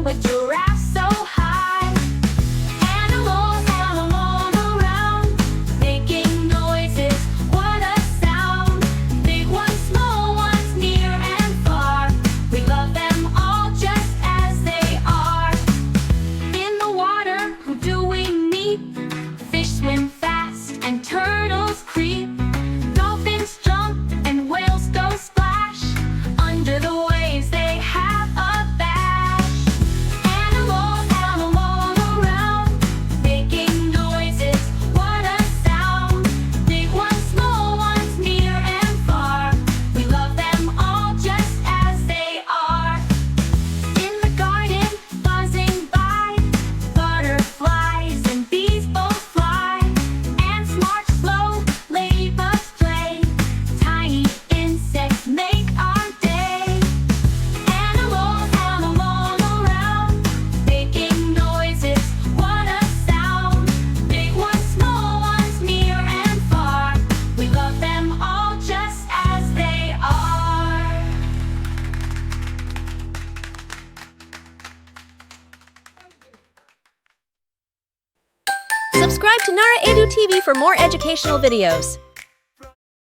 with giraffes so high. Animals around, making noises, what a sound. Big ones, small ones, near and far. We love them all just as they are. In the water, who do we meet? Fish swim fast and turtles creep. Dolphins jump and whales go splash. Under the waves they have a bash. Animals around, making noises, what a sound. Big ones, small ones, near and far. We love them all just as they are. In the garden, buzzing by, butterflies and bees both fly. Ants march slow, ladybugs play. Tiny insects make our day. Animals around, making noises, what a sound. Big ones, small ones, near and far. We love them all just as they are. Subscribe to Nara Edu TV for more educational videos.